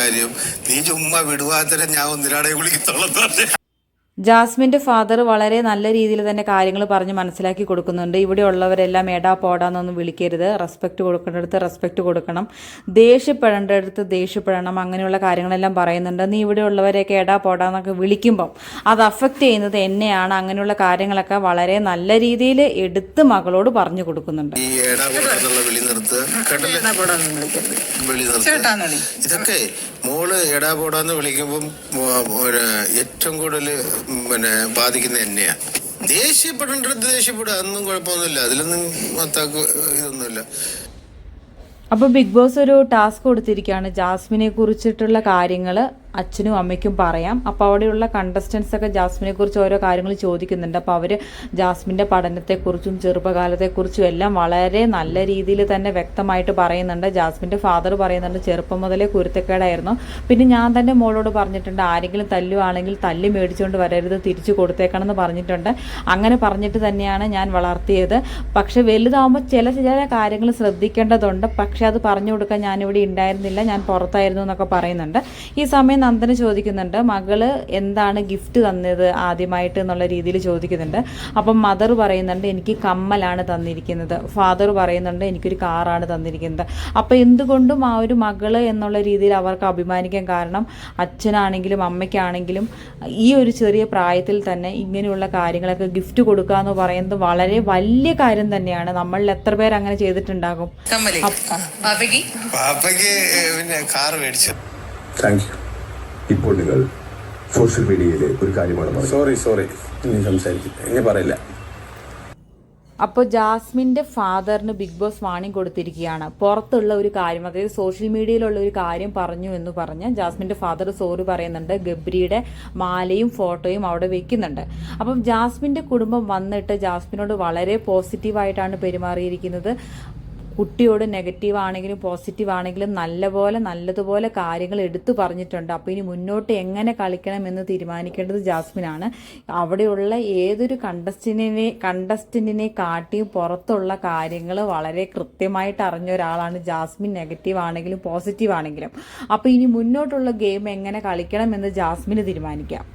കാര്യം നീ ചുമ്മാ വിടുവാത്തരം ഞാൻ ഒന്നിനാടെ വിളിക്കത്തോളം. ജാസ്മിൻ്റെ ഫാദർ വളരെ നല്ല രീതിയിൽ തന്നെ കാര്യങ്ങൾ പറഞ്ഞ് മനസ്സിലാക്കി കൊടുക്കുന്നുണ്ട്. ഇവിടെ ഉള്ളവരെല്ലാം എടാ പോടാന്നൊന്നും വിളിക്കരുത്, റെസ്പെക്റ്റ് കൊടുക്കേണ്ടടുത്ത് റെസ്പെക്റ്റ് കൊടുക്കണം, ദേഷ്യപ്പെടേണ്ടടുത്ത് ദേഷ്യപ്പെടണം, അങ്ങനെയുള്ള കാര്യങ്ങളെല്ലാം പറയുന്നുണ്ട്. നീ ഇവിടെ ഉള്ളവരെയൊക്കെ എടാ പോടാന്നൊക്കെ വിളിക്കുമ്പം അത് അഫക്റ്റ് ചെയ്യുന്നത് എന്നെയാണ്, അങ്ങനെയുള്ള കാര്യങ്ങളൊക്കെ വളരെ നല്ല രീതിയിൽ എടുത്ത് മകളോട് പറഞ്ഞു കൊടുക്കുന്നുണ്ട്. ഇതൊക്കെ മോള് എടാ പോടാന്ന് വിളിക്കുമ്പം ഏറ്റവും കൂടുതൽ ബാധിക്കുന്ന എന്നെയാ. ദേഷ്യപ്പെടേണ്ടത് ദേഷ്യപ്പെടുക, അതൊന്നും കുഴപ്പമൊന്നുമില്ല, അതിലൊന്നും മത്താക്ക് ഇതൊന്നുമില്ല. അപ്പോൾ ബിഗ് ബോസ് ഒരു ടാസ്ക് കൊടുത്തിരിക്കുകയാണ്, ജാസ്മിനെ കുറിച്ചിട്ടുള്ള കാര്യങ്ങൾ അച്ഛനും അമ്മയ്ക്കും പറയാം. അപ്പോൾ അവിടെയുള്ള കണ്ടസ്റ്റൻസ് ഒക്കെ ജാസ്മിനെ കുറിച്ച് ഓരോ കാര്യങ്ങൾ ചോദിക്കുന്നുണ്ട്. അപ്പോൾ അവർ ജാസ്മിൻ്റെ പഠനത്തെക്കുറിച്ചും ചെറുപ്പകാലത്തെക്കുറിച്ചും എല്ലാം വളരെ നല്ല രീതിയിൽ തന്നെ വ്യക്തമായിട്ട് പറയുന്നുണ്ട്. ജാസ്മിൻ്റെ ഫാദർ പറയുന്നുണ്ട് ചെറുപ്പം മുതലേ കുരുത്തക്കേടായിരുന്നു, പിന്നെ ഞാൻ തന്നെ മോളോട് പറഞ്ഞിട്ടുണ്ട് ആരെങ്കിലും തല്ലുവാണെങ്കിൽ തല്ലി മേടിച്ചുകൊണ്ട് വരരുത്, തിരിച്ചു കൊടുത്തേക്കണം എന്ന് പറഞ്ഞിട്ടുണ്ട്. അങ്ങനെ പറഞ്ഞിട്ട് തന്നെയാണ് ഞാൻ വളർത്തിയത്. പക്ഷെ വലുതാകുമ്പോൾ ചില കാര്യങ്ങൾ ശ്രദ്ധിക്കേണ്ടതുണ്ട്. പക്ഷെ അത് പറഞ്ഞു കൊടുക്കാൻ ഞാനിവിടെ ഉണ്ടായിരുന്നില്ല, ഞാൻ പുറത്തായിരുന്നു എന്നൊക്കെ പറയുന്നുണ്ട്. ഈ സമയം നന്ദന ചോദിക്കുന്നുണ്ട് മകള് എന്താണ് ഗിഫ്റ്റ് തന്നത് ആദ്യമായിട്ട് എന്നുള്ള രീതിയിൽ ചോദിക്കുന്നുണ്ട്. അപ്പം മദർ പറയുന്നുണ്ട് എനിക്ക് കമ്മലാണ് തന്നിരിക്കുന്നത്, ഫാദർ പറയുന്നുണ്ട് എനിക്കൊരു കാറാണ് തന്നിരിക്കുന്നത്. അപ്പോൾ എന്തുകൊണ്ടും ആ ഒരു മകള് എന്നുള്ള രീതിയിൽ അവർക്ക് അഭിമാനിക്കാൻ കാരണം അച്ഛനാണെങ്കിലും അമ്മയ്ക്കാണെങ്കിലും ഈ ഒരു ചെറിയ പ്രായത്തിൽ തന്നെ ഇങ്ങനെയുള്ള കാര്യങ്ങളൊക്കെ ഗിഫ്റ്റ് കൊടുക്കുക എന്ന് പറയുന്നത് വളരെ വലിയ കാര്യം തന്നെയാണ്. നമ്മളിൽ എത്ര പേർ അങ്ങനെ ചെയ്തിട്ടുണ്ടാകും. പിന്നെ കാർ മേടിച്ചു. Thank you. ഇപ്പോൾ നിങ്ങൾ സോഷ്യൽ മീഡിയയിലെ ഒരു കാര്യമാണ്. സോറി ഇനി സംസാരിക്കില്ല, ഇനി പറയില്ല. അപ്പോൾ ജാസ്മിൻ്റെ ഫാദറിന് ബിഗ് ബോസ് വാണിംഗ് കൊടുത്തിരിക്കുകയാണ്. പുറത്തുള്ള ഒരു കാര്യം, അതായത് സോഷ്യൽ മീഡിയയിലുള്ള ഒരു കാര്യം പറഞ്ഞു എന്ന് പറഞ്ഞ് ജാസ്മിൻ്റെ ഫാദർ സോറി പറയുന്നുണ്ട്. ഗബ്രിയുടെ മാലയും ഫോട്ടോയും അവിടെ വെക്കുന്നുണ്ട്. അപ്പം ജാസ്മിൻ്റെ കുടുംബം വന്നിട്ട് ജാസ്മിനോട് വളരെ പോസിറ്റീവായിട്ടാണ് പെരുമാറിയിരിക്കുന്നത്. കുട്ടിയോട് നെഗറ്റീവ് ആണെങ്കിലും പോസിറ്റീവ് ആണെങ്കിലും നല്ലതുപോലെ കാര്യങ്ങൾ എടുത്തു പറഞ്ഞിട്ടുണ്ട്. അപ്പോൾ ഇനി മുന്നോട്ട് എങ്ങനെ കളിക്കണമെന്ന് തീരുമാനിക്കേണ്ടത് ജാസ്മിനാണ്. അവിടെയുള്ള ഏതൊരു കണ്ടസ്റ്റന്റിനെ കാട്ടിയും പുറത്തുള്ള കാര്യങ്ങൾ വളരെ കൃത്യമായിട്ട് അറിഞ്ഞ ഒരാളാണ് ജാസ്മിൻ, നെഗറ്റീവ് ആണെങ്കിലും പോസിറ്റീവ് ആണെങ്കിലും. അപ്പോൾ ഇനി മുന്നോട്ടുള്ള ഗെയിം എങ്ങനെ കളിക്കണമെന്ന് ജാസ്മിന് തീരുമാനിക്കാം.